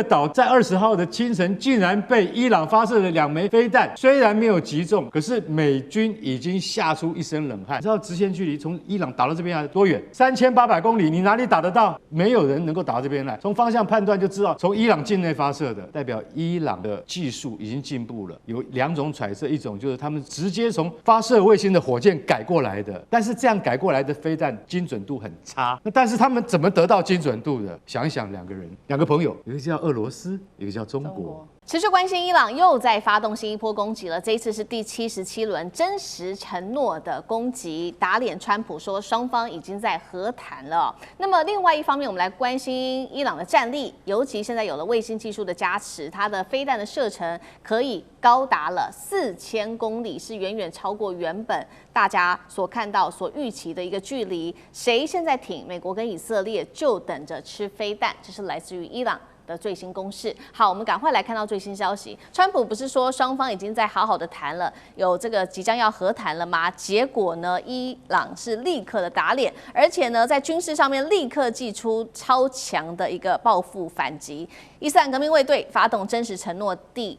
個島在20號的清晨竟然被伊朗發射了2枚飛彈，雖然沒有擊中，可是美軍已經嚇出一身冷汗。你知道直線距離從伊朗打到這邊來多遠？3800公里，你哪裡打得到？沒有人能夠打到這邊來。從方向判斷就知道，從伊朗境內發射的，代表伊朗的技術已經進步了。有2種揣測，一種就是他們直接從發射衛星的火箭改過來的，但是這樣改過來的飛彈精準度很差。那但是他们怎麼得到精準度的？想一想，2個朋友，一個叫俄羅斯，一個叫中國。持續關心伊朗又在發動新一波攻擊了，這一次是第77輪真實承諾的攻擊，打臉川普說雙方已經在和談了。那麼另外一方面，我們來關心伊朗的戰力，尤其現在有了衛星技術的加持，它的飛彈的射程可以高達了4000公里，是遠遠超過原本大家所看到、所預期的一個距離。誰現在挺美國跟以色列，就等着吃飛彈。這是來自於伊朗的最新攻勢。好，我們趕快來看到最新消息。川普不是說雙方已經在好好的談了，有這個即將要和談了嗎？結果呢，伊朗是立刻的打臉，而且呢，在軍事上面立刻祭出超強的一個報復反擊。伊斯蘭革命衛隊發動真實承諾第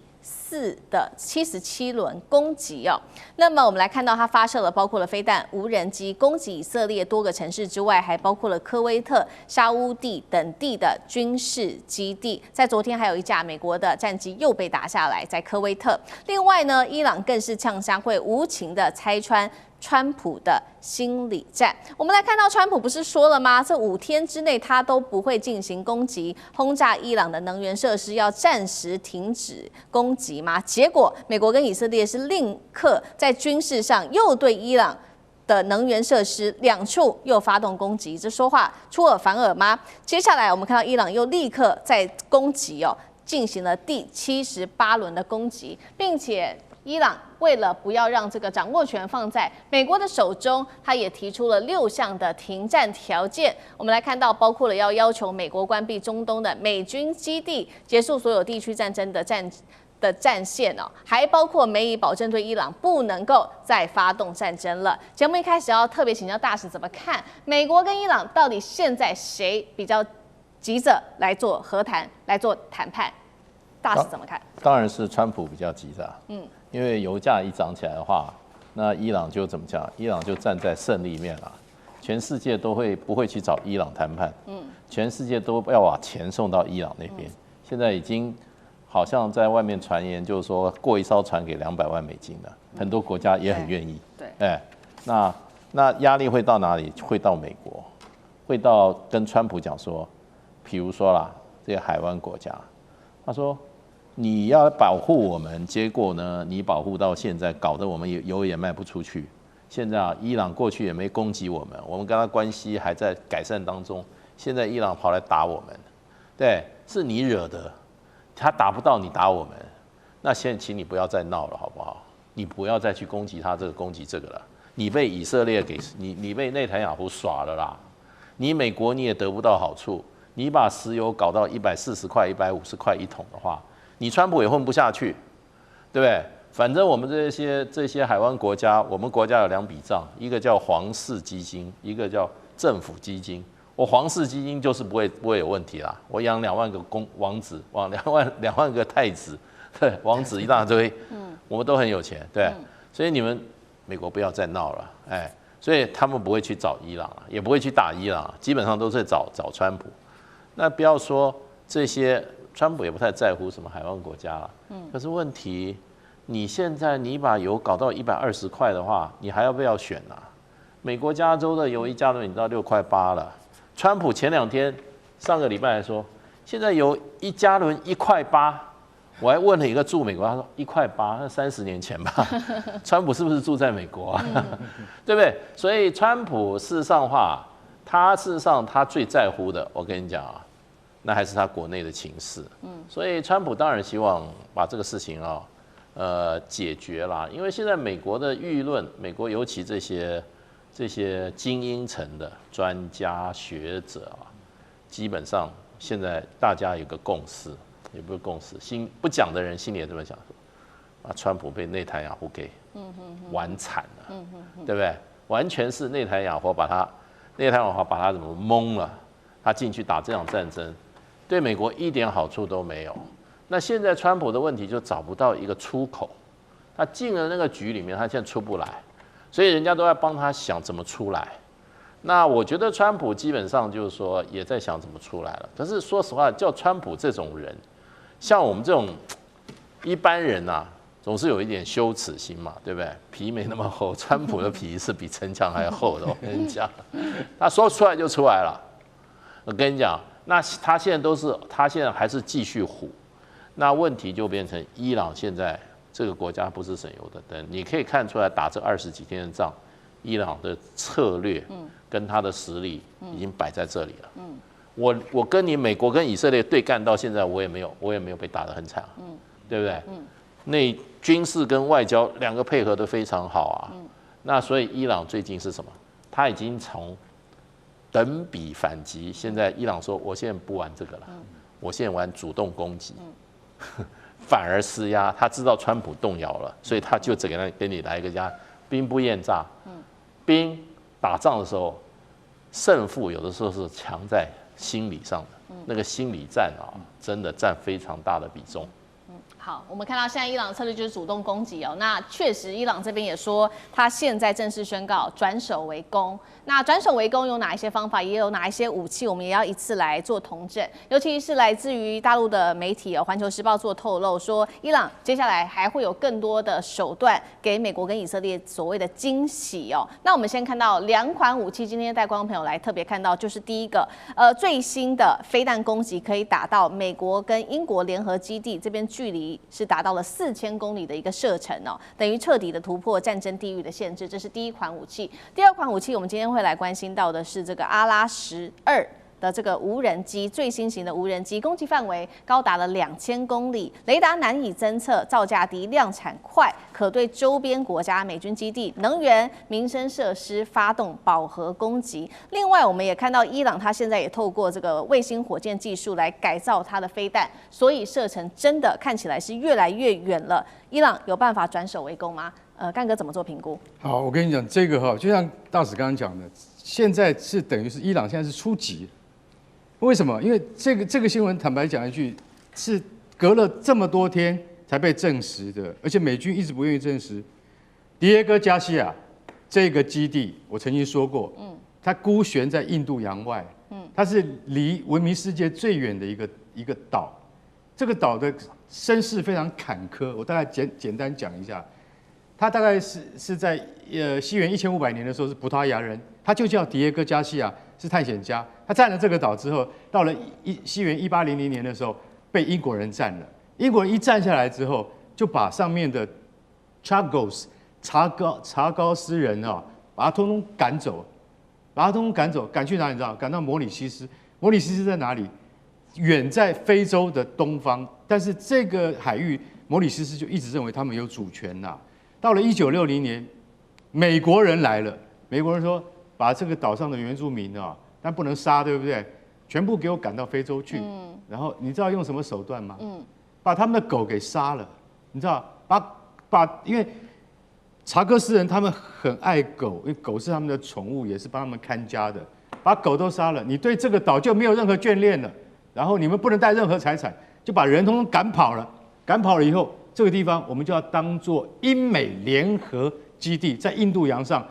4的77輪攻擊哦，那麼我們來看到它發射了包括了飛彈、無人機攻擊以色列多個城市之外，還包括了科威特、沙烏地等地的軍事基地。在昨天還有一架美國的戰機又被打下來，在科威特。另外呢，伊朗更是嗆聲會無情的拆穿川普的心理戰。我們來看到，川普不是說了嗎？這5天之內他都不會進行攻擊，轟炸伊朗的能源設施，要暫時停止攻擊嗎？結果，美國跟以色列是立刻在軍事上又對伊朗的能源設施2處又發動攻擊，這說話出爾反爾嗎？接下來我們看到伊朗又立刻在攻擊進行了第78輪的攻擊，並且伊朗為了不要讓這個掌握權放在美國的手中，他也提出了6項的停戰條件。我們來看到，包括了要求美國關閉中東的美軍基地，結束所有地區戰爭的戰線哦，還包括美以保證對伊朗不能夠再發動戰爭了。節目一開始要特別請教大使怎麼看美國跟伊朗到底現在誰比較急着來做和談、來做談判？大使怎麼看？當然是川普比較急的，因為油價一漲起來的話，那伊朗就怎麼講？伊朗就站在勝利面了，全世界都不會去找伊朗談判，全世界都要把錢送到伊朗那邊。現在已經好像在外面傳言，就是說過一艘船給200萬美金的，很多國家也很願意。對，那壓力會到哪裡？會到美國，會到跟川普講說，比如說啦，這些海灣國家，他說你要保護我們，結果呢，你保護到現在，搞得我們油也賣不出去。現在伊朗過去也沒攻擊我們，我們跟他關係還在改善當中。現在伊朗跑來打我們，對，是你惹的。他打不到你打我們，那現在請你不要再鬧了，好不好？你不要再去攻擊他這個攻擊這個了。你被以色列給你被內塔尼亞胡耍了啦。你美國你也得不到好處。你把石油搞到140塊、150塊1桶的話，你川普也混不下去，對不對？反正我們這些海灣國家，我們國家有2筆賬，一個叫皇室基金，一個叫政府基金。我皇室基金就是不會有問題啦，我養2萬個王子，往2萬個太子，對，王子一大堆，我們都很有錢，對，所以你們美國不要再鬧了，哎，所以他們不會去找伊朗，也不會去打伊朗，基本上都是找川普。那不要說這些，川普也不太在乎什麼海灣國家了，可是問題，你現在你把油搞到120塊的話，你還要不要選啊？美國加州的油1加侖你知道6塊8了。川普前2天，上個禮拜來說，現在油1加侖1塊8，我還問了一個住美國，他說1塊8，那30年前吧。川普是不是住在美國啊？對不對？所以川普事實上話，他事實上他最在乎的，我跟你講啊，那還是他國內的情勢。所以川普當然希望把這個事情解決啦，因為現在美國的輿論，美國尤其這些精英層的專家學者啊，基本上現在大家有個共識，也不是共識，不講的人心裡也這麼想說，川普被內塔尼亞胡給玩慘了，對不對？完全是內塔尼亞胡把他怎麼蒙了，他進去打這場戰爭，對美國一點好處都沒有。那現在川普的問題就找不到一個出口，他進了那個局裡面，他現在出不來，所以人家都在幫他想怎麼出來。那我覺得川普基本上就是說也在想怎麼出来了。可是說實話，叫川普這種人，像我們這種一般人啊，總是有一點羞恥心嘛，對不對？皮沒那麼厚，川普的皮是比城牆還厚的。我跟你講，他說出來就出來了。我跟你講，那他現在還是繼續唬。那問題就變成伊朗現在這個國家不是省油的燈，你可以看出來打這20幾天的仗，伊朗的策略跟他的實力已經擺在這裡了。我跟你美國跟以色列對幹到現在，我也沒有被打得很慘，對不對？那軍事跟外交兩個配合得非常好啊。那所以伊朗最近是什麼？他已經從等比反擊，現在伊朗說我現在不玩這個了，我現在玩主動攻擊。反而施壓，他知道川普動搖了，所以他就只給你來一個家兵不厭詐。兵打仗的時候，勝負有的時候是強在心理上的，那個心理戰啊，真的佔非常大的比重。好，我們看到現在伊朗的策略就是主動攻擊哦。那確實，伊朗這邊也說，他現在正式宣告轉守為攻。那轉守為攻有哪一些方法，也有哪一些武器，我們也要一次來做統整。尤其是來自於大陸的媒體哦，《環球時報》做透露說，伊朗接下來還會有更多的手段給美國跟以色列所謂的驚喜哦。那我們先看到2款武器，今天帶觀眾朋友來特別看到，就是第一個，最新的飛彈攻擊可以打到美國跟英國聯合基地這邊，距離是達到了4000公里的一個射程哦，等於徹底的突破戰爭地域的限制，這是第一款武器。第二款武器，我們今天會來關心到的是這個阿拉12的這個無人機，最新型的無人機，攻擊範圍高達了2000公里，雷達難以偵測，造價低，量產快，可對周邊國家、美軍基地、能源、民生設施發動飽和攻擊。另外，我們也看到伊朗它現在也透過這個衛星火箭技術來改造它的飛彈，所以射程真的看起來是越來越遠了。伊朗有辦法轉守為攻嗎？幹哥怎麼做評估？好，我跟你講這個哈，就像大使剛剛講的，現在是等於是伊朗現在是出擊。為什麼？因為這個新聞，坦白講一句，是隔了這麼多天才被證實的，而且美軍一直不願意證實。迪耶戈加西亞這個基地，我曾經說過，它孤懸在印度洋外，它是離文明世界最遠的一個島。這個島的身世非常坎坷，我大概簡單講一下。它大概是在西元1500年的時候是葡萄牙人，他就叫迪耶戈加西亞，是探險家。他占了這個島之後，到了西元1800年的時候，被英國人占了。英國人一占下來之後，就把上面的查高斯人啊，把他通通趕走，趕去哪裡？你知道？趕到摩里西斯。摩里西斯在哪裡？遠在非洲的東方，但是這個海域，摩里西斯就一直認為他們有主權吶。到了1960年，美國人來了，美國人說把這個島上的原住民啊，但不能殺，對不對？全部給我趕到非洲去。然後你知道用什麼手段嗎？把他們的狗給殺了。你知道因為查戈斯人他們很愛狗，因為狗是他們的寵物，也是幫他們看家的。把狗都殺了，你對這個島就沒有任何眷戀了。然後你們不能帶任何財產，就把人通通趕跑了。趕跑了以後，這個地方我們就要當做英美聯合基地，在印度洋上。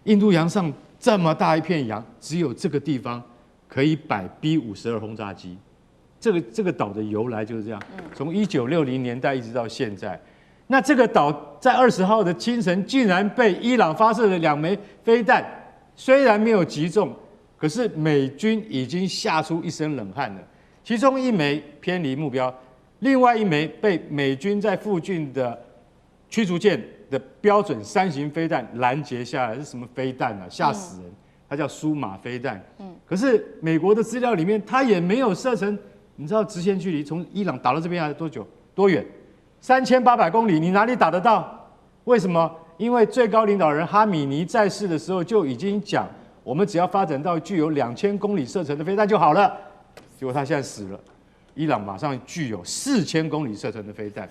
印度洋上這麼大一片洋，只有這個地方可以擺 B-52轟炸機。這個島的由來就是這樣，從1960年代一直到現在。那這個島在20號的清晨，竟然被伊朗發射了2枚飛彈，雖然沒有擊中，可是美軍已經嚇出一身冷汗了。其中1枚偏離目標，另外1枚被美軍在附近的驅逐艦的標準3型飛彈攔截下來。是什麼飛彈啊？嚇死人！它叫蘇馬飛彈。可是美國的資料裡面，它也沒有射程。你知道直線距離從伊朗打到這邊來多久？多遠？3800公里，你哪裡打得到？為什麼？因為最高領導人哈米尼在世的時候就已經講，我們只要發展到具有2000公里射程的飛彈就好了。結果他現在死了，伊朗馬上具有4000公里射程的飛彈，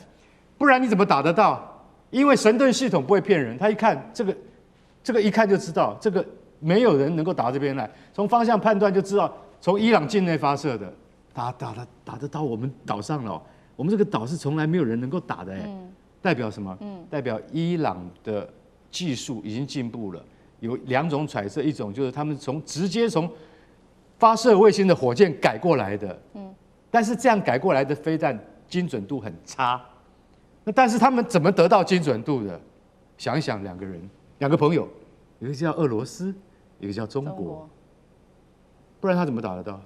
不然你怎麼打得到？因為神盾系統不會騙人，他一看這個一看就知道，這個沒有人能夠打到這邊來，從方向判斷就知道從伊朗境內發射的。打得到我們島上了，我們這個島是從來沒有人能夠打的代表什麼？代表伊朗的技術已經進步了。有2種揣測，一種就是他們直接從發射衛星的火箭改過來的，但是這樣改過來的飛彈精準度很差。那但是他們怎麼得到精準度的？想一想，2個朋友，一個叫俄羅斯，一個叫中國，不然他怎麼打得到？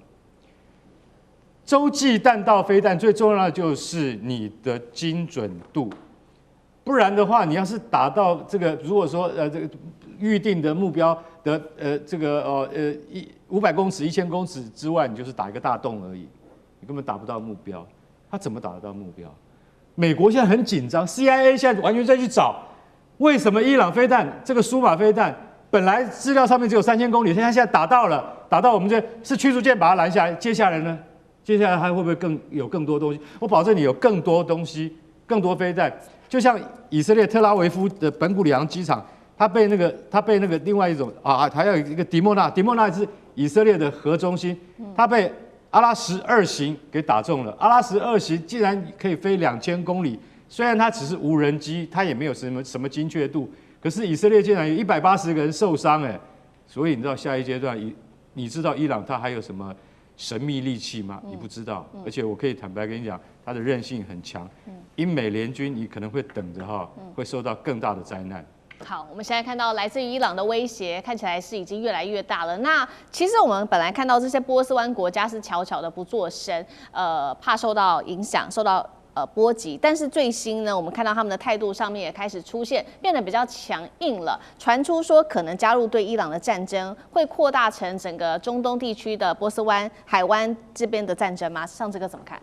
洲際彈道飛彈最重要的就是你的精準度，不然的話，你要是打到這個，如果說這個預定的目標的500公尺、1000公尺之外，你就是打一個大洞而已，你根本打不到目標。他怎麼打得到目標？美國現在很緊張 ，CIA 現在完全在去找，為什麼伊朗飛彈這個蘇馬飛彈本來資料上面只有3000公里，現在打到了，打到我们這是驅逐艦把它攔下來，接下來呢？接下来還會不會有更多東西？我保證你有更多東西，更多飛彈。就像以色列特拉維夫的本古里昂機场，它被那個另外一種還有一個迪莫納是以色列的核中心，它被阿拉12型給打中了。阿拉12型竟然可以飛2000公里，雖然它只是無人機，它也沒有什麼精確度，可是以色列竟然有180個人受傷所以你知道下一階段，你知道伊朗它還有什麼神秘利器嗎？你不知道，而且我可以坦白跟你講，它的韌性很強。英美聯軍你可能會等着會受到更大的災難。好，我們現在看到來自於伊朗的威脅，看起來是已經越來越大了。那其實我們本來看到這些波斯灣國家是悄悄的不作聲，怕受到影響，受到波及，但是最新呢，我們看到他们的態度上面也開始出現，變得比較強硬了。傳出說可能加入對伊朗的戰爭，會擴大成整個中東地區的波斯灣海灣這邊的戰爭嗎？上這個怎麼看？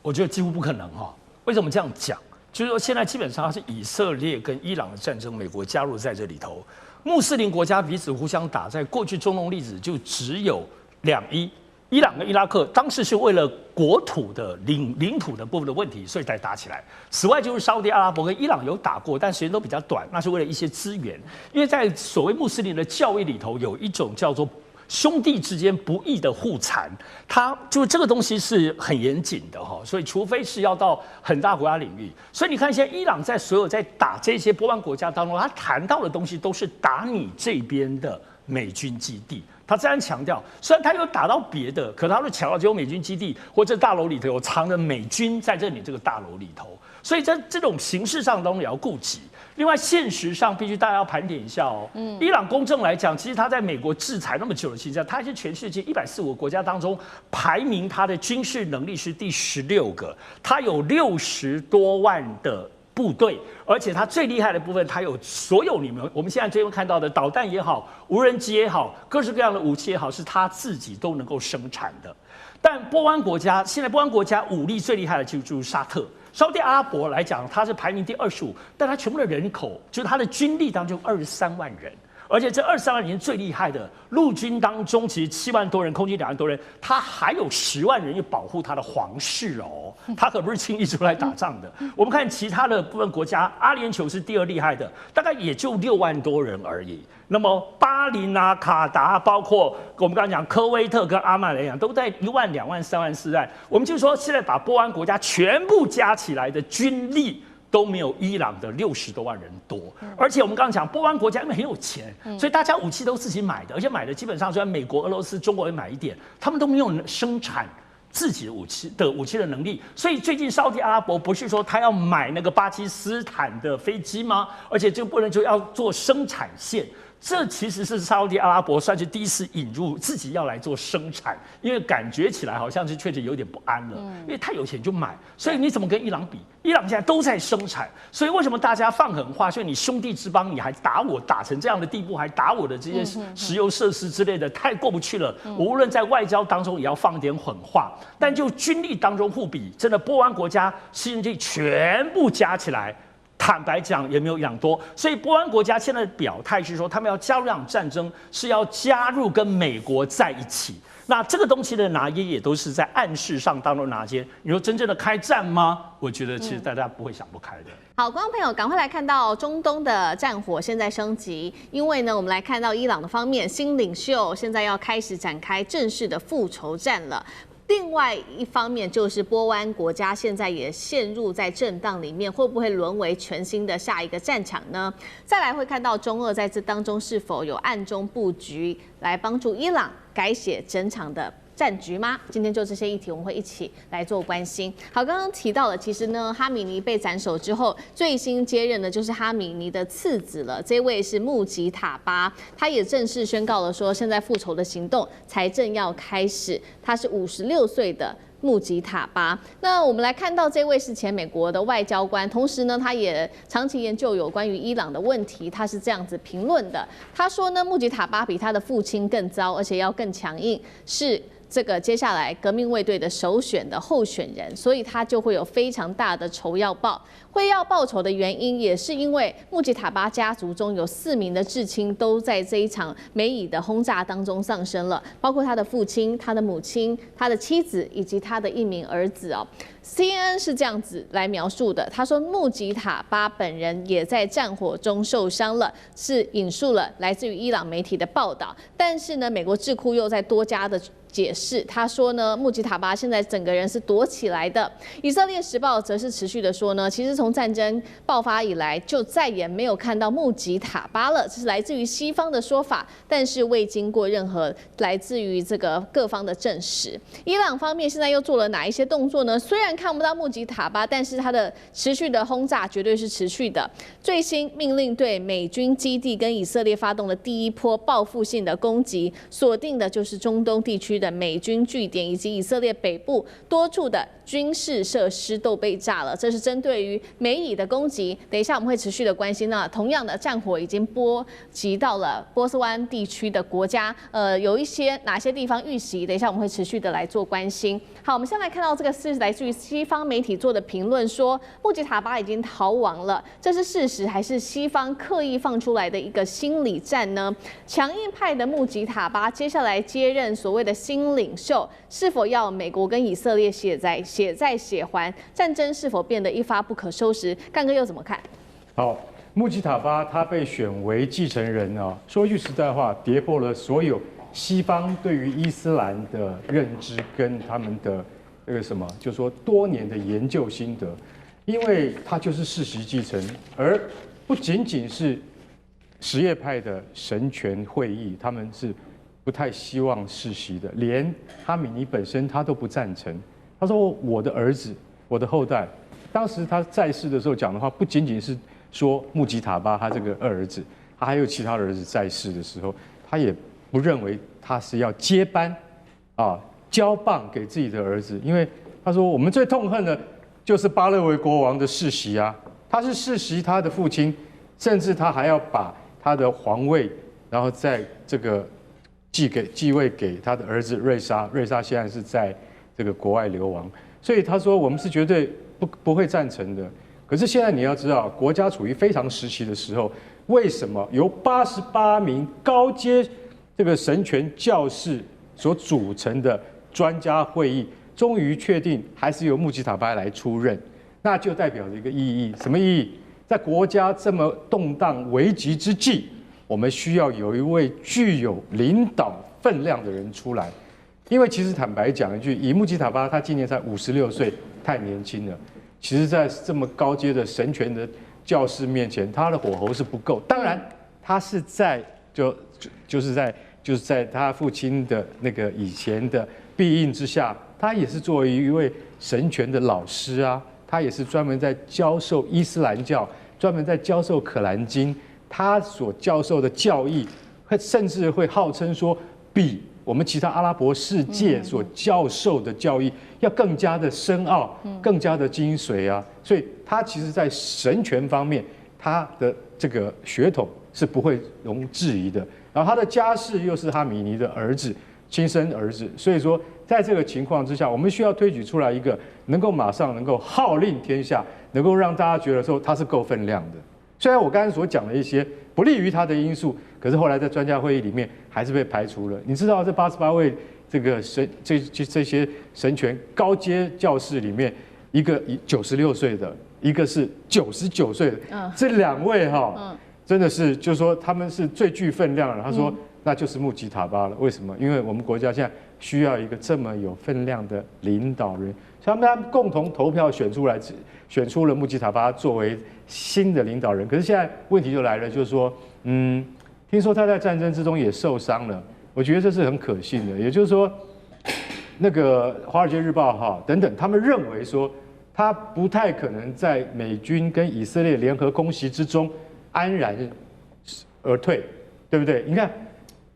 我覺得幾乎不可能哈。為什麼這樣講？就是說現在基本上是以色列跟伊朗的戰爭，美國加入在這裡頭，穆斯林國家彼此互相打，在過去中東歷史就只有2-1。伊朗跟伊拉克當時是為了國土的領土的部分的問題，所以才打起來。此外就是沙烏地阿拉伯跟伊朗有打過，但時間都比較短，那是為了一些資源。因為在所謂穆斯林的教義裡頭，有一種叫做兄弟之間不義的互殘，它就這個東西是很嚴謹的哈，所以除非是要到很大國家領域，所以你看現在伊朗在所有在打這些波灣國家當中，他談到的東西都是打你這邊的美軍基地。他這樣強調，雖然他有打到別的，可他會強調只有美軍基地或者大樓裡頭有藏着美軍在這裡這個大樓裡頭，所以在這種形式上當中也要顧及。另外，現實上必須大家要盤點一下哦。伊朗公正來講，其實他在美國制裁那麼久的期間，他是全世界145個國家當中排名他的軍事能力是第16個，他有60多萬的部隊，而且它最厲害的部分，它有所有我們現在最近看到的導彈也好，無人機也好，各式各樣的武器也好，是它自己都能夠生產的。但波灣國家現在波灣國家武力最厲害的就是沙特。沙烏地阿拉伯來講，它是排名第25，但它全部的人口就是它的軍力當中23萬人。而且這23萬人最厲害的陸軍當中，其實7萬多人，空軍2萬多人，他還有10萬人去保護他的皇室哦，他可不是輕易出來打仗的。我們看其他的部分國家，阿聯酋是第2厲害的，大概也就6萬多人而已。那麼巴林啊、卡達，包括我們剛才講科威特跟阿曼來講，都在1萬、2萬、3萬、4萬。我們就說現在把波灣國家全部加起來的軍力，都沒有伊朗的60多萬人多，而且我們剛剛講波灣國家因為很有錢，所以大家武器都自己買的，而且買的基本上雖然美國、俄羅斯、中國也買一點，他們都沒有生產自己的武器的能力。所以最近沙烏地阿拉伯不是說他要買那個巴基斯坦的飛機嗎？而且這個不能就要做生產線。這其實是沙烏地阿拉伯算是第一次引入自己要來做生產，因為感覺起來好像是確實有點不安了，因為太有錢就買，所以你怎麼跟伊朗比？伊朗現在都在生產，所以為什麼大家放狠話？所以你兄弟之邦你還打我，打成這樣的地步，還打我的這些石油設施之類的，太過不去了。我無論在外交當中也要放點狠話，但就軍力當中互比，真的波灣國家軍力全部加起來，坦白講也沒有伊朗多，所以波灣國家現在的表態是說，他們要加入這場戰爭，是要加入跟美國在一起。那這個東西的拿捏也都是在暗示上當中拿捏。你說真正的開戰嗎？我覺得其實大家不會想不開的。好，觀眾朋友，趕快來看到中東的戰火現在升級，因為呢，我們來看到伊朗的方面，新領袖現在要開始展開正式的復仇戰了。另外一方面就是波灣國家現在也陷入在震盪裡面，會不會淪為全新的下一個戰場呢？再來會看到中俄在這當中是否有暗中布局來幫助伊朗改寫整場的戰局嗎？今天就這些議題，我們會一起來做關心。好，剛剛提到了，其實呢，哈米尼被斬首之後，最新接任的就是哈米尼的次子了。這位是穆吉塔巴，他也正式宣告了說，現在復仇的行動才正要開始。他是56歲的穆吉塔巴。那我們來看到，這位是前美國的外交官，同時呢，他也長期研究有關於伊朗的問題。他是這樣子評論的，他說呢，穆吉塔巴比他的父親更糟，而且要更強硬，是這個接下來革命衛隊的首選的候選人，所以他就會有非常大的仇要報。會要報仇的原因，也是因為穆吉塔巴家族中有4名的至親都在這一場美以的轟炸當中喪生了，包括他的父親、他的母親、他的妻子以及他的1名兒子哦。CNN 是這樣子來描述的，他說穆吉塔巴本人也在戰火中受傷了，是引述了來自於伊朗媒體的報道。但是呢，美國智庫又在多家的解釋，他說呢，穆吉塔巴現在整個人是躲起來的。以色列時報則是持續的說呢，其實從戰爭爆發以來，就再也沒有看到穆吉塔巴了，這是來自於西方的說法，但是未經過任何來自於這個各方的證實。伊朗方面現在又做了哪一些動作呢？雖然看不到穆吉塔巴，但是他的持續的轟炸絕对是持續的。最新命令對美軍基地跟以色列發動的第一波報復性的攻擊，鎖定的就是中東地區的美軍據點以及以色列北部多處的軍事設施都被炸了，這是針對於美以的攻擊。等一下我們會持續的關心呢。同樣的戰火已經波及到了波斯灣地區的國家，有一些哪些地方遇襲？等一下我們會持續的來做關心。好，我們先來看到這個是來自於西方媒體做的評論，說穆吉塔巴已經逃亡了，這是事實還是西方刻意放出來的一個心理戰呢？強硬派的穆吉塔巴接下來接任所謂的新領袖，是否要美國跟以色列血債血還？戰爭是否變得一發不可收拾？幹哥又怎麼看？好，穆吉塔巴他被選為繼承人啊，說句實在話，跌破了所有西方對於伊斯蘭的認知跟他們的那個什麼，就說多年的研究心得，因為他就是世襲繼承，而不僅僅是什葉派的神權會議，他們是不太希望世襲的，連哈米尼本身他都不贊成。他說：“我的兒子，我的後代。”當時他在世的時候講的話，不僅僅是說穆吉塔巴他這個二兒子，他還有其他的兒子在世的時候，他也不認為他是要接班，交棒給自己的兒子，因為他說我們最痛恨的就是巴勒維國王的世襲啊，他是世襲他的父親，甚至他還要把他的皇位，然後在這個繼位給他的兒子瑞莎，瑞莎現在是在這個國外流亡，所以他說我們是絕對不會贊成的。可是現在你要知道，國家處於非常時期的時候，為什麼由88名高階這個神權教士所組成的專家會議，終於確定還是由穆吉塔巴來出任？那就代表着一個意義，什麼意義？在國家這麼動盪危急之際，我們需要有一位具有領導分量的人出來。因為其實坦白講一句，以穆吉塔巴他今年才56歲，太年輕了。其實，在這麼高階的神權的教士面前，他的火候是不夠。當然，他是在就是在他父親的那個以前的庇蔭之下，他也是作為一位神權的老師啊，他也是專門在教授伊斯蘭教，專門在教授可蘭經，他所教授的教義，甚至會號稱說比我們其他阿拉伯世界所教授的教義要更加的深奧，更加的精髓啊！所以他其實在神權方面，他的這個血統是不會容置疑的。然後他的家世又是哈米尼的兒子，親生兒子，所以說在這個情況之下，我們需要推舉出來一個能夠馬上能夠號令天下，能夠讓大家覺得說他是夠分量的。雖然我剛才所講的一些不利於他的因素，可是後來在專家會議裡面還是被排除了。你知道這88位這個這些神權高階教士裡面，一個96歲的，一個是99歲的，這2位真的是就是說他們是最具分量的。他說那就是穆吉塔巴了。為什麼？因為我們國家現在需要一個這麼有分量的領導人，所以他們共同投票選出了穆吉塔巴作為新的領導人。可是現在問題就來了，就是說，聽說他在戰爭之中也受傷了，我覺得這是很可信的。也就是說，那個《華爾街日報》哈等等，他們認為說他不太可能在美軍跟以色列聯合攻擊之中安然而退，對不對？你看。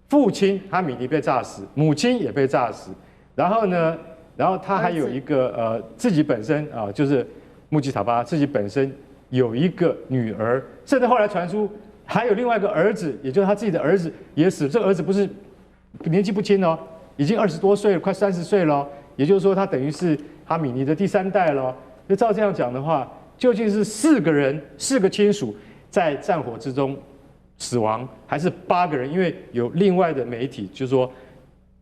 父親哈米尼被炸死，母親也被炸死，然後呢，然後他還有一個自己本身啊，就是穆吉塔巴自己本身有一個女兒，甚至後來傳出還有另外一個兒子，也就是他自己的兒子也死。這個兒子不是年紀不輕哦，已經20多歲了，快30歲了。也就是說，他等於是哈米尼的第3代了。就照這樣講的話，究竟是4個人，4個親屬在戰火之中死亡，還是8個人？因為有另外的媒體，就是說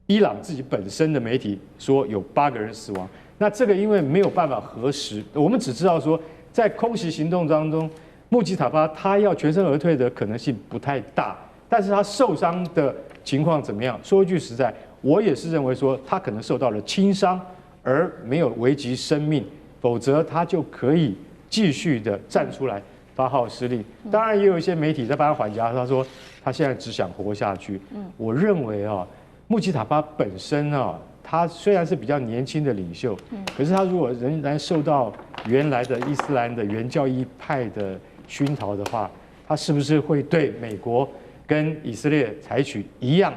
伊朗自己本身的媒體說有8個人死亡。那這個因為沒有辦法核實，我們只知道說在空襲行動當中，穆吉塔巴他要全身而退的可能性不太大，但是他受傷的情況怎麼樣？說一句實在，我也是認為說他可能受到了輕傷，而沒有危及生命，否則他就可以繼續的站出來發號施令。當然也有一些媒體在幫他緩頰，他說他現在只想活下去。我認為啊，穆吉塔巴本身啊，他雖然是比较年輕的領袖，可是他如果仍然受到原來的伊斯蘭的原教義派的熏陶的話，他是不是會對美國跟以色列採取一樣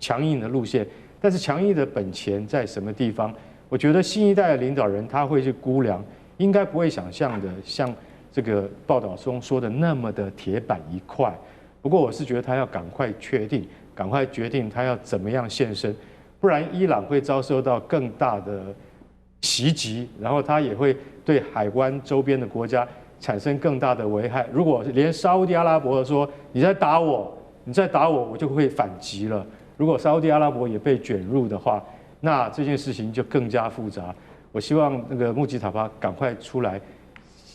強硬的路線？但是強硬的本錢在什麼地方？我覺得新一代的領導人他會去估量，應該不會想象的像這個報道中說的那麼的鐵板一塊。不過我是覺得他要趕快確定，趕快決定他要怎麼樣獻身，不然伊朗會遭受到更大的襲擊，然後他也會對海灣周邊的國家產生更大的危害。如果連沙烏地阿拉伯說你再打我，我就會反擊了。如果沙烏地阿拉伯也被捲入的話，那這件事情就更加複雜。我希望那個穆吉塔巴趕快出來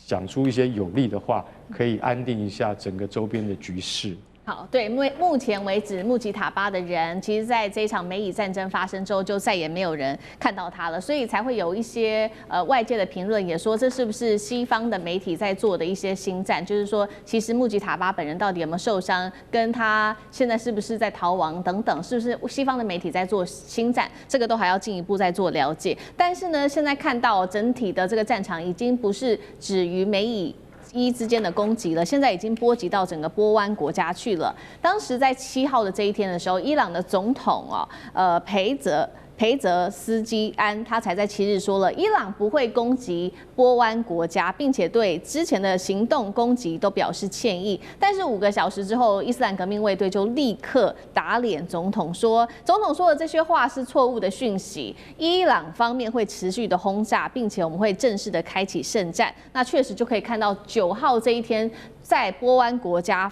講出一些有力的話，可以安定一下整個周邊的局勢。好，對，目前為止，穆吉塔巴的人，其實在這一場美以戰爭發生之後，就再也沒有人看到他了，所以才會有一些外界的評論也說，這是不是西方的媒體在做的一些心戰？就是說，其實穆吉塔巴本人到底有沒有受傷，跟他現在是不是在逃亡等等，是不是西方的媒體在做心戰？這個都還要進一步再做了解。但是呢，現在看到整體的這個戰場已經不是止於美以之間的攻擊了，現在已經波及到整個波灣國家去了。當時在7號的這一天的時候，伊朗的總統裴澤斯基安他才在7日說了，伊朗不會攻擊波灣國家，並且對之前的行動攻擊都表示歉意。但是5個小時之後，伊斯蘭革命衛隊就立刻打臉總統，說總統說的這些話是錯誤的訊息，伊朗方面會持續的轟炸，並且我們會正式的開啟聖戰。那確實就可以看到9號這一天，在波灣國家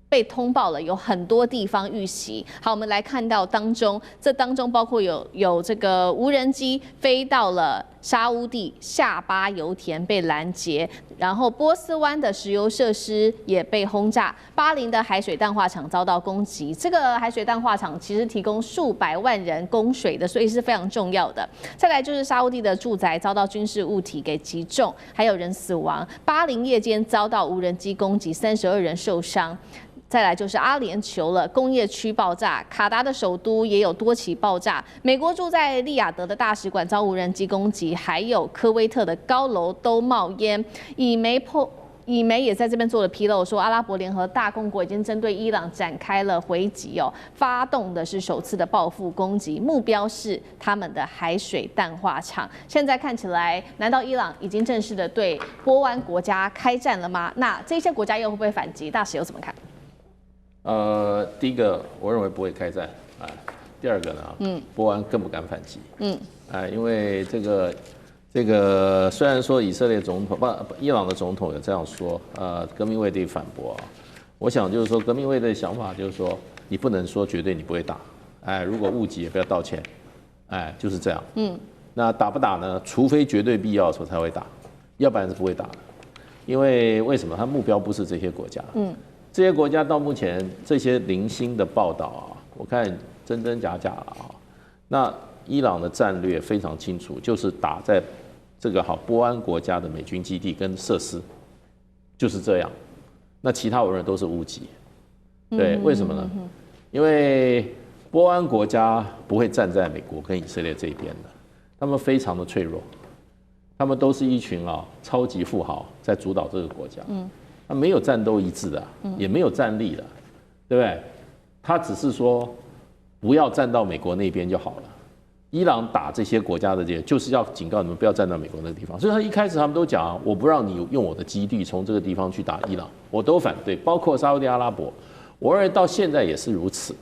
被通報了有很多地方遇襲。好，我們來看到這當中包括有這個無人機飛到了沙烏地下巴油田被攔截，然後波斯灣的石油設施也被轟炸，巴林的海水淡化廠遭到攻擊。這個海水淡化廠其實提供數百萬人供水的，所以是非常重要的。再來就是沙烏地的住宅遭到軍事物體給擊中，還有人死亡。巴林夜間遭到無人機攻擊，32人受傷。再來就是阿聯酋了，工業區爆炸，卡達的首都也有多起爆炸。美國駐在利雅得的大使館遭無人機攻擊，還有科威特的高樓都冒煙。以媒也在這邊做了披露，說阿拉伯聯合大公國已經針對伊朗展開了回擊哦，發動的是首次的報復攻擊，目標是他們的海水淡化廠。現在看起來，難道伊朗已經正式的對波灣國家開戰了嗎？那這些國家又會不會反擊？大使又怎麼看？第一個我認為不會開戰啊。第二個呢，波灣更不敢反擊。因為這個雖然說以色列總統伊朗的總統有這樣說，革命衛隊反駁啊。我想就是說，革命衛隊的想法就是說，你不能說絕對你不會打，如果誤擊也不要道歉，就是這樣。那打不打呢？除非絕對必要的時候才會打，要不然是不会打的。因為什麼？他目標不是這些國家。這些國家到目前這些零星的報道啊，我看真真假假啊。那伊朗的戰略非常清楚，就是打在這個波安國家的美軍基地跟設施，就是這樣。那其他我認為都是誤擊。對，為什麼呢？因為波安國家不會站在美國跟以色列這一邊的，他們非常的脆弱，他們都是一群超級富豪在主導這個國家，他沒有戰鬥意志的，也沒有戰力的，對不對？他只是說不要站到美國那邊就好了。伊朗打這些國家的就是要警告你們不要站到美國那個地方，所以他一開始他們都講我不讓你用我的基地從這個地方去打伊朗，我都反對，包括沙烏地阿拉伯，我認為到現在也是如此。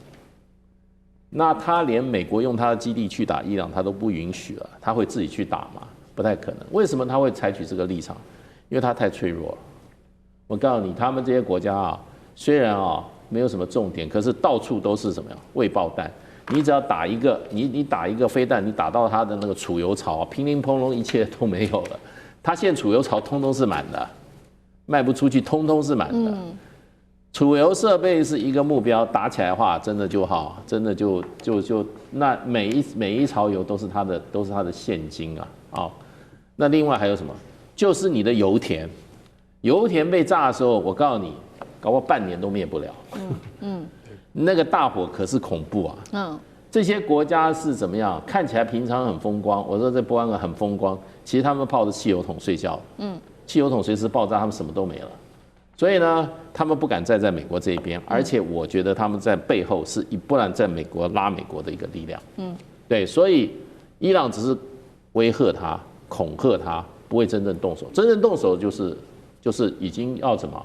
那他連美國用他的基地去打伊朗，他都不允許了，他會自己去打嗎？不太可能。為什麼他會採取這個立場？因為他太脆弱了。我告訴你，他們這些國家雖然沒有什麼重點，可是到處都是什麼呀？未爆彈。你只要打一個，你打一個飛彈，你打到他的那個儲油槽，乒乒乓乓，一切都沒有了。他現在儲油槽通通是滿的，賣不出去，通通是滿的。儲油設備是一個目標，打起來的話，真的就好，真的就那每一槽油都是他的現金啊。那另外還有什麼？就是你的油田，油田被炸的時候，我告訴你，搞不好半年都滅不了。那個大火可是恐怖啊。這些國家是怎麼樣？看起來平常很風光，我說這波安很風光，其實他們泡着汽油桶睡覺。汽油桶隨時爆炸，他們什麼都沒了。所以呢，他們不敢站在美國這一邊，而且我覺得他們在背後是不然在美国拉美國的一個力量。對，所以伊朗只是威嚇他、恐嚇他，不會真正動手。真正動手就是已經要什麼？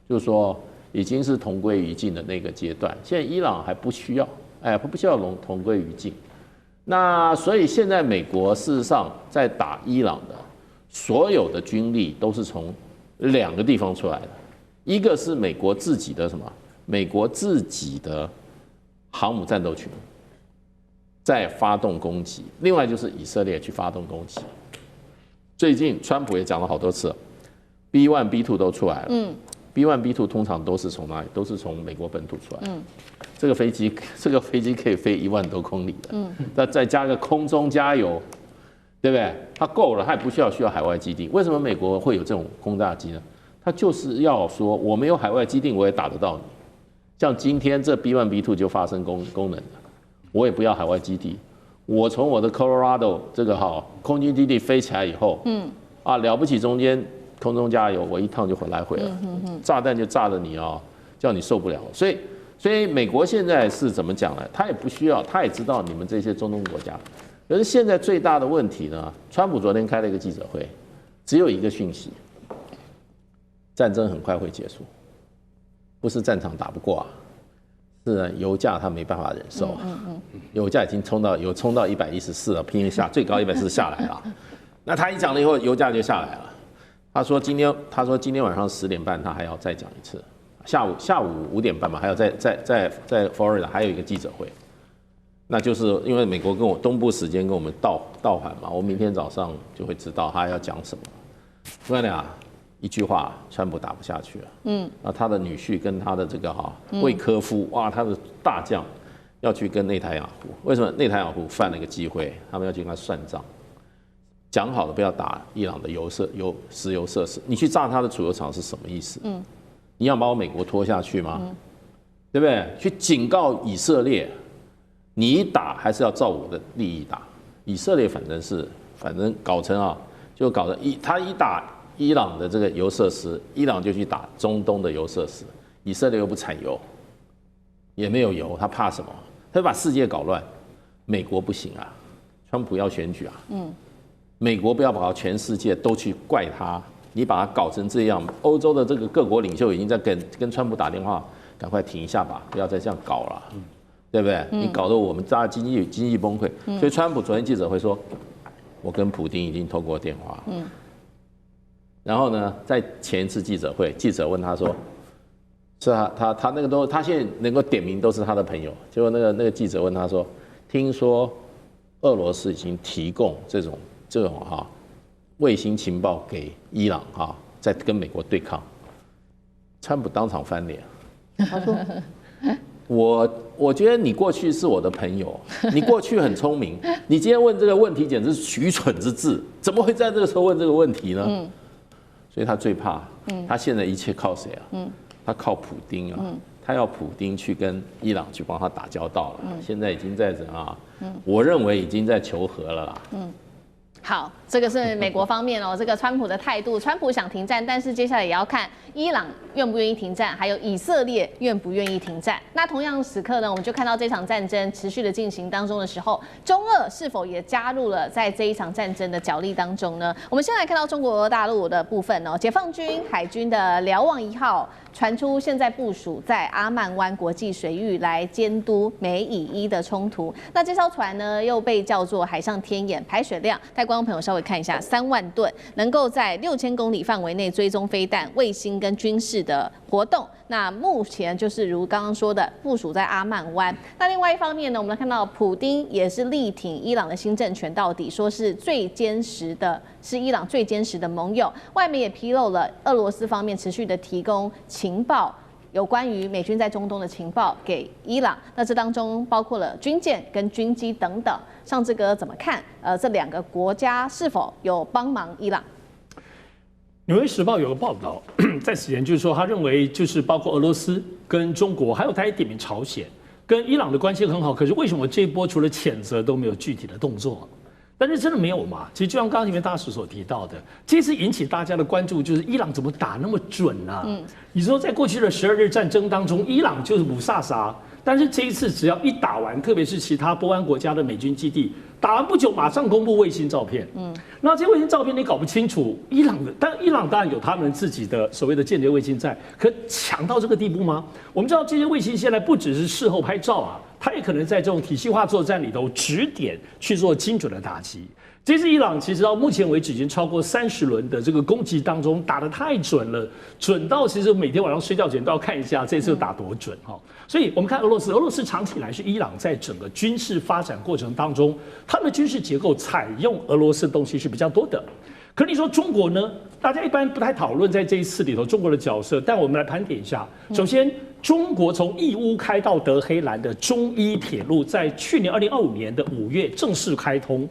就是說已經是同歸於盡的那個階段。現在伊朗還不需要，不需要同歸於盡。那所以現在美國事實上在打伊朗的所有的軍力都是從兩個地方出來的。一個是美國自己的什麼？美國自己的航母戰鬥群在發動攻擊，另外就是以色列去發動攻擊。最近川普也講了好多次 ，B1、B2 都出來了。B1、B2 通常都是從哪裡？都是從美國本土出來的。這個飛機可以飛10000多公里的。那再加個空中加油，對不對？它夠了，它也不需要海外基地。為什麼美國會有這種轟炸機呢？他就是要說，我沒有海外基地，我也打得到你。像今天這 B1、B2 就發生功能了，我也不要海外基地，我從我的 Colorado 這個空軍基地飛起來以後，了不起，中間空中加油，我一趟就回來了，炸彈就炸了你叫你受不了。所以美國現在是怎麼講呢？他也不需要，他也知道你們這些中東國家。可是現在最大的問題呢，川普昨天開了一個記者會，只有一個訊息。戰爭很快會結束，不是戰場打不過是油價他沒辦法忍受油價已經衝到114了，拼命下，最高140下來了。那他一講了以後，油價就下來了。他說今天晚上10點半他還要再講一次，下午5點半吧，還要在佛羅里達還有一個記者會。那就是因為美國跟我東部時間跟我們倒反嘛，我明天早上就會知道他要講什麼。兄弟一句話，川普打不下去了。那他的女婿跟他的這個魏科夫，哇，他的大將要去跟內塔尼亞胡。為什麼內塔尼亞胡犯了一個機會？他們要去跟他算賬。講好了不要打伊朗的石油設施，你去炸他的儲油廠是什麼意思？你要把我美國拖下去嗎？對不對？去警告以色列，你一打還是要照我的利益打。以色列反正搞成就搞得他一打伊朗的這個油設施，伊朗就去打中東的油設施，以色列又不產油，也沒有油，他怕什麼？他把世界搞亂。美國不行啊，川普要選舉啊，美國不要把全世界都去怪他，你把他搞成這樣，歐洲的這個各國領袖已經在跟川普打電話，趕快停一下吧，不要再這樣搞了，對不對？你搞得我們大家經濟崩潰，所以川普昨天記者會說，我跟普丁已經通過電話。然後呢，在前一次記者會，記者問他說：“是他那個他現在能夠點名都是他的朋友。”結果那個記者問他說：“聽說俄羅斯已經提供這種衛星情報給伊朗在跟美國對抗。”川普當場翻臉，他說：“我覺得你過去是我的朋友，你過去很聰明，你今天問這個問題簡直是愚蠢之至，怎麼會在這個時候問這個問題呢？所以他最怕，他現在一切靠誰啊？他靠普丁啊，他要普丁去跟伊朗去幫他打交道了，現在已經在怎啊？我認為已經在求和了啦。好，這個是美國方面哦，這個川普的態度，川普想停戰，但是接下來也要看伊朗願不願意停戰，還有以色列願不願意停戰。那同樣時刻呢，我們就看到這場戰爭持續的進行當中的時候，中俄是否也加入了在這一場戰爭的角力當中呢？我們先來看到中國大陸的部分哦，解放軍海軍的瞭望1號傳出現在部署在阿曼灣國際水域來監督美以伊的衝突。那這艘船呢，又被叫做海上天眼，排水量帶觀眾朋友稍微看一下，3萬噸，能夠在6000公里範圍內追蹤飛彈、衛星跟軍事的活動。那目前就是如剛剛說的，部署在阿曼灣。那另外一方面呢，我們看到普丁也是力挺伊朗的新政權到底，說是最堅實的，是伊朗最堅實的盟友。外媒也披露了俄羅斯方面持續的提供情報，有關於美軍在中東的情報給伊朗。那這當中包括了軍艦跟軍機等等。尚志哥怎麼看？這2個國家是否有幫忙伊朗？《紐約時報》有個報道，在此前就是說，他認為就是包括俄羅斯跟中國，還有他也點名朝鮮，跟伊朗的關係很好。可是為什麼這一波除了譴責都沒有具體的動作？但是真的沒有嘛？其實就像剛剛前面大使所提到的，這次引起大家的關注就是伊朗怎麼打那麼準啊？你說在過去的12日戰爭當中，伊朗就是不颯颯，但是這一次只要一打完，特別是其他波灣國家的美軍基地。打完不久，馬上公布衛星照片。那這些衛星照片你搞不清楚伊朗的，但伊朗當然有他們自己的所謂的間諜衛星在，可強到這個地步嗎？我們知道這些衛星現在不只是事後拍照啊，它也可能在這種體系化作戰裡頭指點去做精準的打擊。這次伊朗其實到目前為止已經超過30輪的這個攻擊當中打得太準了，準到其實每天晚上睡覺前都要看一下這次打多準哈。所以我們看俄羅斯長期以來是伊朗在整個軍事發展過程當中，他們的軍事結構採用俄羅斯的東西是比較多的。可你說中國呢？大家一般不太討論在這一次裡頭中國的角色，但我們來盤點一下。首先，中國從義烏開到德黑蘭的中伊鐵路，在去年2025年的5月正式開通。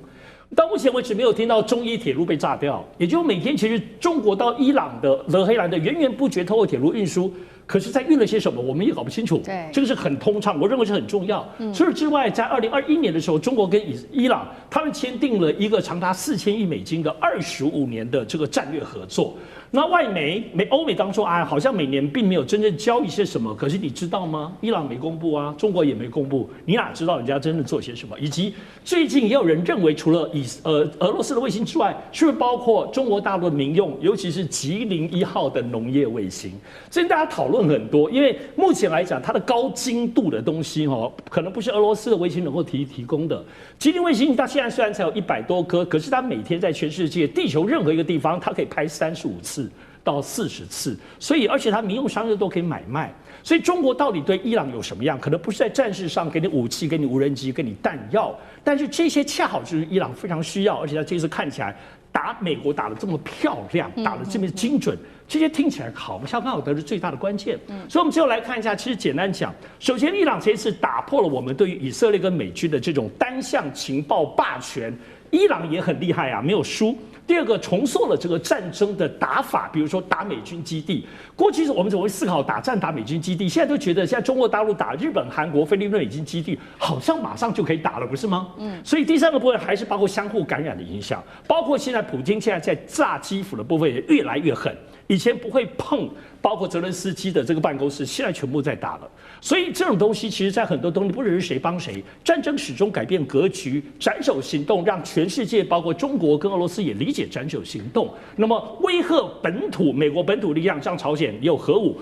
到目前為止，沒有聽到中伊鐵路被炸掉，也就是每天其實中國到伊朗的德黑蘭的源源不絕透過鐵路運輸，可是在運了些什麼，我們也搞不清楚。對，這個是很通暢，我認為是很重要。除此之外，在2021年的時候，中國跟伊朗他們簽訂了一個長達4000億美金的25年的這個戰略合作。那外媒歐美當中啊，好像每年並沒有真正交易些什麼，可是你知道嗎？伊朗沒公布啊，中國也沒公布，你哪知道人家真正做些什麼？以及最近也有人認為，除了俄羅斯的衛星之外，是不是包括中國大陸的民用，尤其是吉林1號的農業衛星？最近大家討論很多，因為目前來講，它的高精度的東西可能不是俄羅斯的衛星能夠提供的。吉林衛星它現在雖然才有100多顆，可是它每天在全世界地球任何一個地方，它可以拍35次到40次，所以而且它民用商業都可以買賣。所以中國到底对伊朗有什麼樣？可能不是在戰事上給你武器、給你無人機、給你彈藥，但是這些恰好就是伊朗非常需要，而且它這次看起來打美國打得這麼漂亮，打得這麼精準，這些聽起來好像剛好得是最大的關鍵。所以我們最後來看一下，其實簡單講，首先伊朗這一次打破了我們對於以色列跟美軍的這種單向情報霸權，伊朗也很厲害啊，沒有輸。第二個，重塑了這個戰爭的打法，比如說打美軍基地。過去我們總會思考打仗打美軍基地，現在都覺得現在中國大陸打日本、韓國、菲律賓美軍基地，好像馬上就可以打了，不是嗎？所以第三個部分還是包括相互感染的影響，包括現在普京現在在炸基輔的部分也越來越狠。以前不會碰，包括澤倫斯基的這個辦公室，現在全部在打了。所以這種東西，其實在很多東西不只是誰幫誰，戰爭始終改變格局，斬首行動讓全世界，包括中國跟俄羅斯也理解斬首行動。那麼威嚇本土，美國本土力量，像朝鮮也有核武，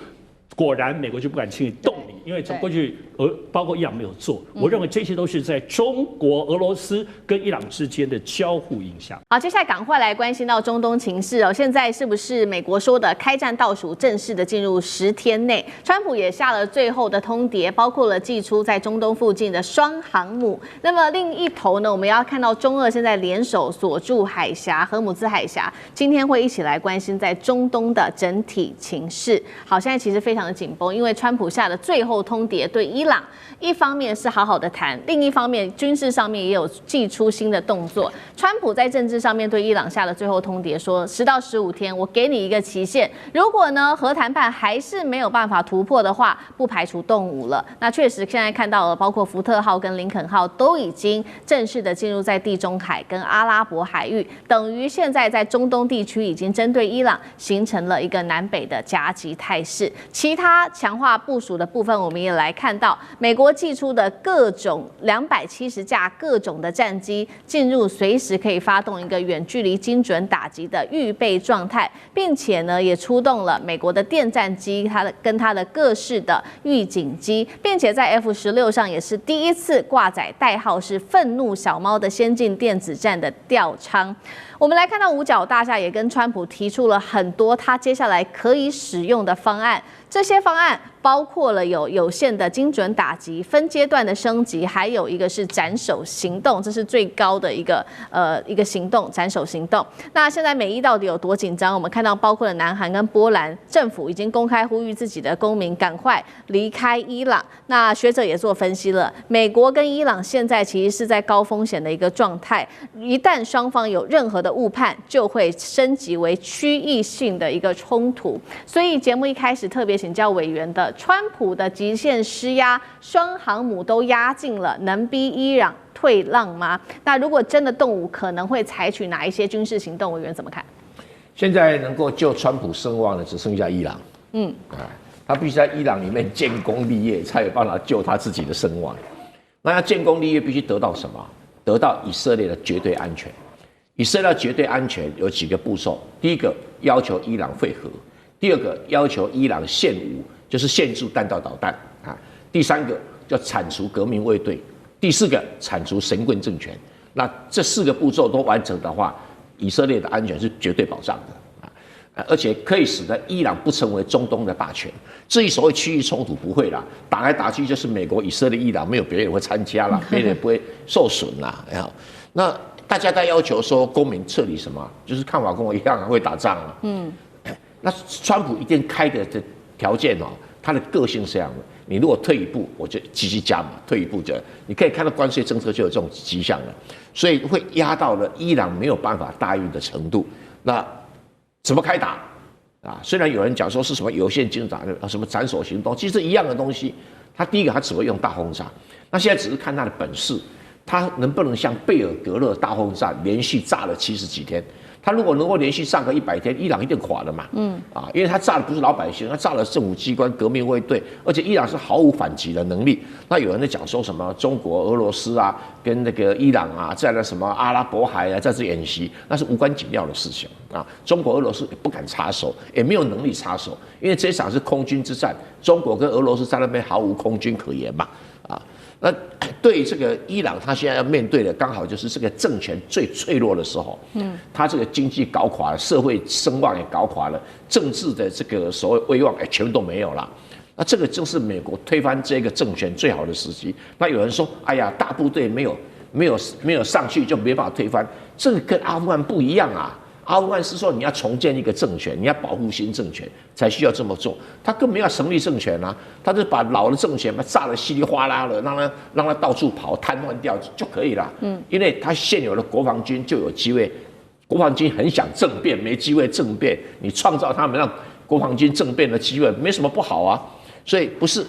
果然美國就不敢輕易動你，因為從過去包括伊朗沒有做。我認為這些都是在中國、俄羅斯跟伊朗之間的交互影響。好，接下來趕快來關心到中東情勢哦。現在是不是美國說的開戰倒數正式的進入10天內？川普也下了最後的通牒，包括了祭出在中東附近的雙航母。那麼另一頭呢，我們要看到中俄現在聯手鎖住海峽、荷姆茲海峽。今天會一起來關心在中東的整體情勢。好，現在其實非常的緊繃，因為川普下的最後後通牒，對伊朗一方面是好好的談，另一方面軍事上面也有祭出新的動作。川普在政治上面對伊朗下了最後通牒，說10到15天，我給你一個期限，如果呢核談判還是沒有辦法突破的話，不排除動武了。那確實現在看到了，包括福特號跟林肯號都已經正式的進入在地中海跟阿拉伯海域，等於現在在中東地區已經針對伊朗形成了一個南北的夾擊態勢。其他強化部署的部分，我們也來看到，美國祭出的各種270架各種的戰機進入隨時可以發動一個遠距離精準打擊的預備狀態，並且呢也出動了美國的電戰機，它的各式的預警機，並且在 F-16上也是第一次掛載代號是憤怒小貓的先進電子戰的吊艙。我们來看到五角大廈也跟川普提出了很多他接下來可以使用的方案，這些方案包括了有限的精準打擊、分階段的升級，還有一個是斬首行動，這是最高的一個行動，斬首行動。那現在美伊到底有多緊張？我們看到包括了南韓跟波蘭政府已經公開呼籲自己的公民趕快離開伊朗。那學者也做分析了，美國跟伊朗現在其實是在高風險的一個狀態，一旦雙方有任何的誤判，就會升級為區域性的一個衝突。所以節目一開始特別請教委員的，川普的極限施壓，雙航母都壓境了，能逼伊朗退讓嗎？那如果真的動武，可能會採取哪一些軍事行動？委員怎麼看？現在能夠救川普聲望的只剩下伊朗。他必須在伊朗裡面建功立業，才有辦法救他自己的聲望。那要建功立業，必須得到什麼？得到以色列的絕對安全。以色列絕對安全有幾個步驟：第一個，要求伊朗廢核；第二個，要求伊朗限武，就是限制彈道導彈啊；第三個，叫鏟除革命衛隊；第四個，鏟除神棍政權。那這4個步驟都完成的話，以色列的安全是絕對保障的。而且可以使得伊朗不成為中東的霸權。至於所謂區域衝突，不會啦，打來打去就是美國、以色列、伊朗，沒有別人會參加啦，別人也不會受損啦。那大家在要求說公民撤離什麼，就是看法跟我一樣會打仗啊。那川普一定開的條件哦，他的個性是這樣的：你如果退一步，我就繼續加碼；退一步就你可以看到關稅政策就有這種跡象了，所以會壓到了伊朗沒有辦法答應的程度。那怎麼開打啊？雖然有人講說是什麼有限精準打，什麼斬首行動，其實一樣的東西。他第一個他只會用大轟炸，那現在只是看他的本事，他能不能像貝爾格勒大轟炸連續炸了70幾天？他如果能夠連續炸個100天，伊朗一定垮了嘛。因為他炸的不是老百姓，他炸了政府機關、革命衛隊，而且伊朗是毫無反擊的能力。那有人在講說什麼中國、俄羅斯啊，跟那個伊朗啊，在那什麼阿拉伯海啊，在這演習，那是無關緊要的事情啊。中國、俄羅斯也不敢插手，也沒有能力插手，因為這場是空軍之戰，中國跟俄羅斯在那邊毫無空軍可言嘛。那對這個伊朗，他現在要面對的剛好就是這個政權最脆弱的時候。他這個經濟搞垮了，社會聲望也搞垮了，政治的這個所謂威望全部都沒有了。那這個就是美國推翻這個政權最好的時機。那有人說，哎呀，大部隊沒有上去就沒辦法推翻，這個跟阿富汗不一樣啊。阿富汗是說你要重建一個政權，你要保護新政權才需要這麼做，他根本要成立政權啊，他就把老的政權把炸得稀里嘩啦的，讓他到處跑，癱瘓掉就可以了。因為他現有的國防軍就有機會，國防軍很想政變，沒機會政變，你創造他們讓國防軍政變的機會，沒什麼不好啊。所以不是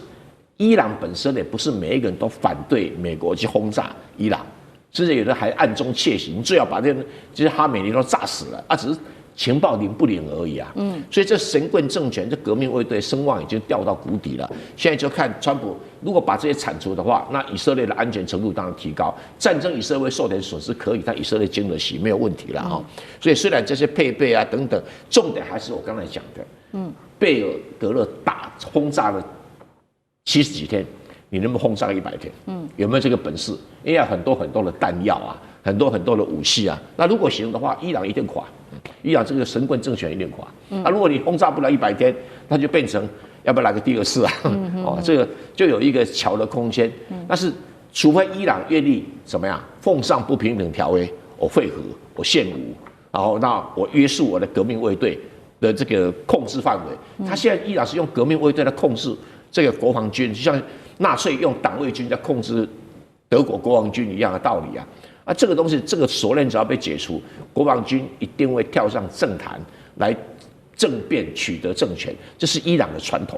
伊朗本身也不是每一個人都反對美國去轟炸伊朗。甚至有的還暗中竊喜，你最好把這些哈梅尼都炸死了，只是情報領不領而已啊。所以這神棍政權、這革命衛隊聲望已經掉到谷底了。現在就看川普如果把這些鏟除的話，那以色列的安全程度當然提高。戰爭以色列會受點損失可以，但以色列經得起，沒有問題了哈。所以雖然這些配備啊等等，重點還是我剛才講的，貝爾格勒打轟炸了70幾天。你能不能轟炸100天？有沒有這個本事？因為要很多很多的彈藥啊，很多很多的武器啊。那如果行的話，伊朗一定垮，伊朗這個神棍政權一定垮。那如果你轟炸不了100天，那就變成要不要來個第2次啊？這個就有一個橋的空間。但是除非伊朗願意怎麼樣，奉上不平等條約，我廢核，我限武，然後那我約束我的革命衛隊的這個控制範圍。他現在伊朗是用革命衛隊來控制這個國防軍，就像納粹用黨衛軍在控制德國國防軍一樣的道理啊。啊，這個東西，這個鎖鏈只要被解除，國防軍一定會跳上政壇來政變取得政權，這是伊朗的傳統。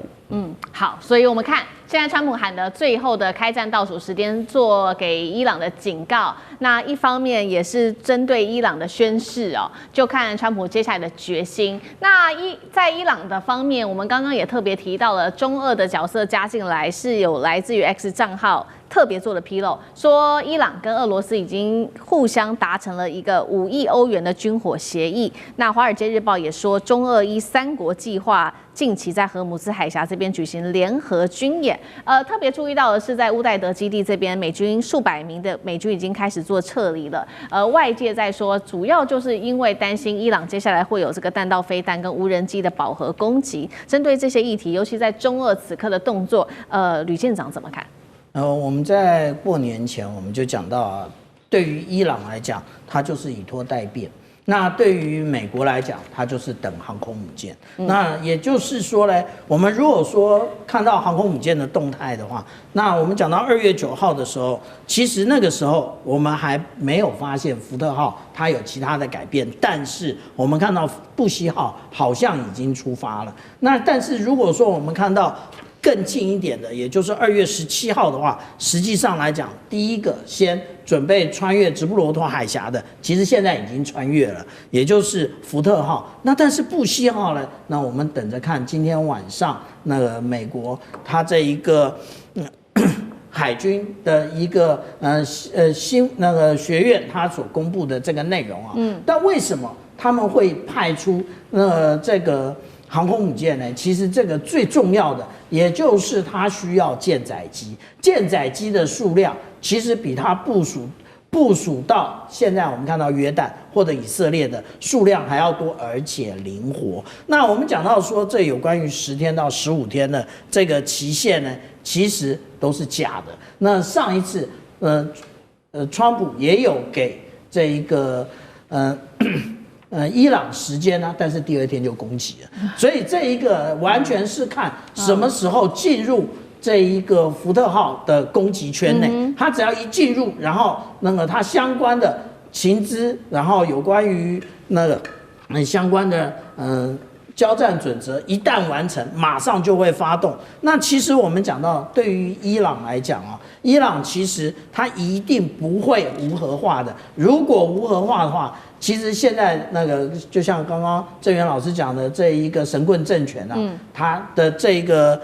好，所以我們看現在川普喊的最後的開戰倒數時間，做給伊朗的警告。那一方面也是針對伊朗的宣示哦，就看川普接下來的決心。那在伊朗的方面，我們刚刚也特別提到了中俄的角色加進來，是有來自於 X 賬號特別做的披露，說伊朗跟俄羅斯已經互相達成了一個5億歐元的軍火協議。那《華爾街日報》也說，中俄伊三國計劃近期在荷姆茲海峽這邊舉行聯合軍演。特別注意到的是，在烏代德基地這邊，美軍數百名的美軍已經開始做撤離了。外界在說，主要就是因為擔心伊朗接下來會有這個彈道飛彈跟無人機的飽和攻擊。針對這些議題，尤其在中俄此刻的動作，呂艦長怎麼看？我們在過年前我們就講到啊，對於伊朗來講，它就是以拖待變；那對於美國來講，它就是等航空母艦。那也就是說呢，我們如果說看到航空母艦的動態的話，那我們講到2月9號的時候，其實那個時候我們還沒有發現福特號它有其他的改變，但是我們看到布希號好像已經出發了。那但是如果說我們看到更近一點的，也就是2月17號的話，實際上來講，第一個先準備穿越直布羅陀海峽的，其實現在已經穿越了，也就是福特號。那但是布希號呢？那我們等着看今天晚上那個美國它這一個海軍的一個新那個學院它所公布的這個內容啊。但為什麼他們會派出這個航空母艦呢？其實這個最重要的，也就是它需要艦載機。艦載機的數量其實比它部署到現在我們看到約旦或者以色列的數量還要多，而且靈活。那我們講到說，這有關於10天到15天的這個期限呢，其實都是假的。那上一次，川普也有給這一個伊朗時間呢，但是第2天就攻擊了，所以這一個完全是看什麼時候進入這一個福特號的攻擊圈內，它只要一進入，然後那個它相關的情資，然後有關於那個相關的交戰準則一旦完成，馬上就會發動。那其實我們講到，對於伊朗來講啊，伊朗其實它一定不會無核化的。如果無核化的話，其實現在那個就像剛剛鄭源老師講的這一個神棍政權啊，他的這一個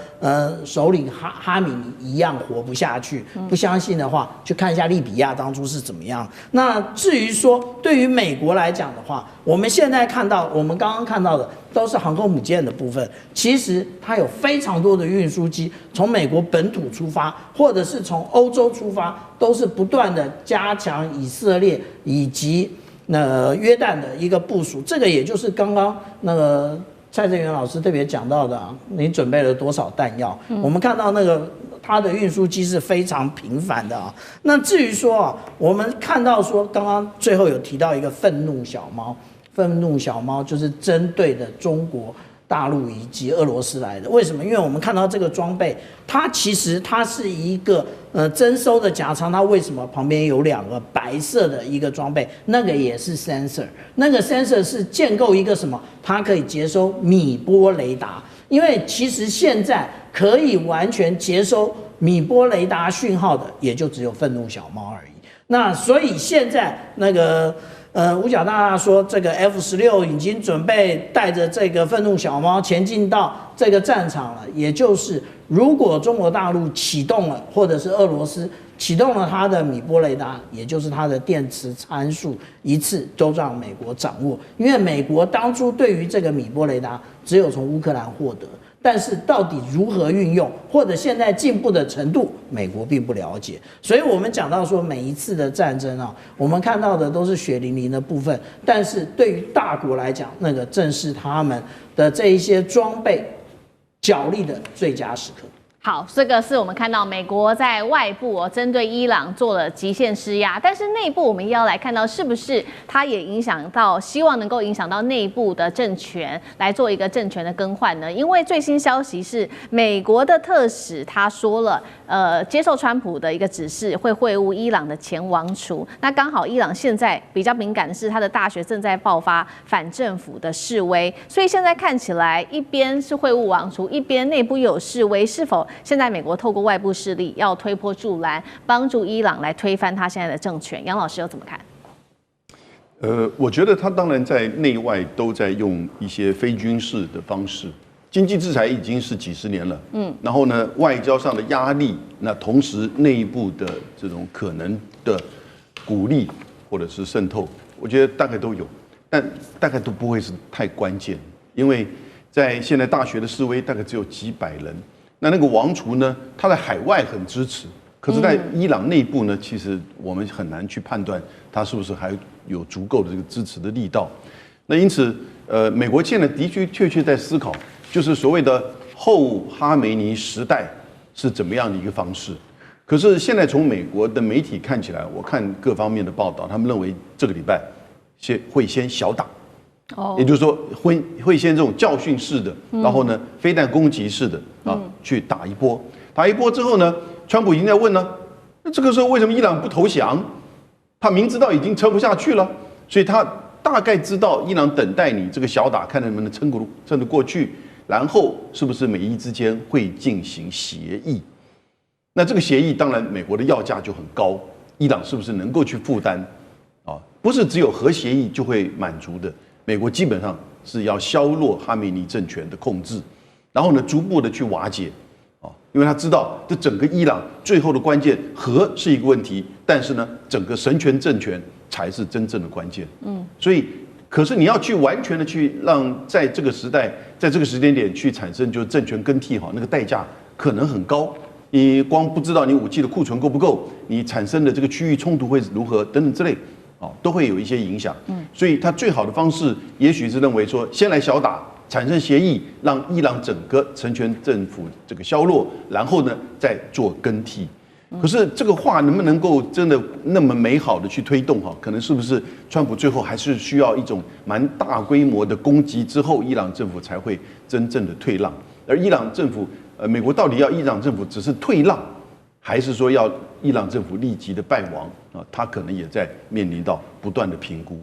首領哈米尼一樣活不下去。不相信的話，去看一下利比亞當初是怎麼樣。那至於說對於美國來講的話，我們現在看到，我們剛剛看到的都是航空母艦的部分，其實它有非常多的運輸機從美國本土出發，或者是從歐洲出發，都是不斷的加強以色列以及約旦的一個部署。這個也就是剛剛那個蔡正元老師特別講到的啊，你準備了多少彈藥？我們看到那個它的運輸機是非常頻繁的啊。那至於說啊，我們看到說剛剛最後有提到一個憤怒小貓，憤怒小貓就是針對的中國大陸以及俄羅斯來的。為什麼？因為我們看到這個裝備，它其實它是一個徵收的夾艙，它為什麼旁邊有2個白色的一個裝備？那個也是 sensor， 那個 sensor 是建構一個什麼？它可以接收米波雷達。因為其實現在可以完全接收米波雷達訊號的，也就只有憤怒小貓而已。那所以現在那個五角大大說，這個 F-16已經準備帶着這個憤怒小貓前進到這個戰場了。也就是如果中國大陸啟動了，或者是俄羅斯啟動了它的米波雷達，也就是它的電磁參數，一次都讓美國掌握。因為美國當初對於這個米波雷達只有從烏克蘭獲得，但是到底如何運用，或者現在進步的程度，美國並不了解。所以我們講到說，每一次的戰爭啊，我們看到的都是血淋淋的部分，但是對於大國來講，那個正是他們的這一些裝備角力的最佳時刻。好，這個是我們看到美國在外部針對伊朗做了極限施壓，但是內部我們也要來看到是不是它也影響到，希望能夠影響到內部的政權來做一個政權的更換呢？因為最新消息是美國的特使他說了，接受川普的一個指示，會會晤伊朗的前王儲。那剛好伊朗現在比較敏感的是，他的大學正在爆發反政府的示威，所以現在看起來一邊是會晤王儲，一邊內部又有示威，是否現在美國透過外部勢力要推波助瀾，幫助伊朗來推翻他现在的政权？楊老師又怎麼看？我覺得他當然在內外都在用一些非軍事的方式，經濟制裁已經是幾十年了，然後呢，外交上的壓力，那同時內部的這種可能的鼓勵或者是滲透，我覺得大概都有，但大概都不會是太關鍵，因為在現在大學的示威大概只有幾百人。那個王儲呢，他在海外很支持，可是，在伊朗內部呢，其實我們很難去判斷他是不是還有足夠的這個支持的力道。那因此，美國現在的確在思考，就是所謂的後哈梅尼時代是怎麼樣的一個方式。可是現在從美國的媒體看起來，我看各方面的報道，他們認為這個禮拜會先小打。也就是說，會先這種教訓式的，然後呢，飛彈攻擊式的啊，去打一波。打一波之後呢，川普已經在問了，那這個時候為什麼伊朗不投降？他明知道已經撐不下去了，所以他大概知道伊朗等待你這個小打，看能不能撐得過去，然後是不是美伊之間會進行協議？那這個協議當然美國的要價就很高，伊朗是不是能夠去負擔？啊，不是只有核協議就會滿足的。美國基本上是要削弱哈梅尼政權的控制，然後呢，逐步的去瓦解，因為他知道這整個伊朗最後的關鍵，核是一個問題，但是呢，整個神權政權才是真正的關鍵。所以，可是你要去完全的去讓在這個時代，在這個時間點去產生就是政權更替那個代價可能很高。你光不知道你武器的庫存夠不夠，你產生的這個區域衝突會如何等等之類。都會有一些影響，所以他最好的方式，也許是認為說，先來小打，產生協議，讓伊朗整個神權政府這個削弱，然後呢，再做更替。可是這個話能不能夠真的那麼美好的去推動可能是不是川普最後還是需要一種蠻大規模的攻擊之後，伊朗政府才會真正的退讓？而伊朗政府，美國到底要伊朗政府只是退讓，還是說要伊朗政府立即的敗亡他可能也在面臨到不斷的評估。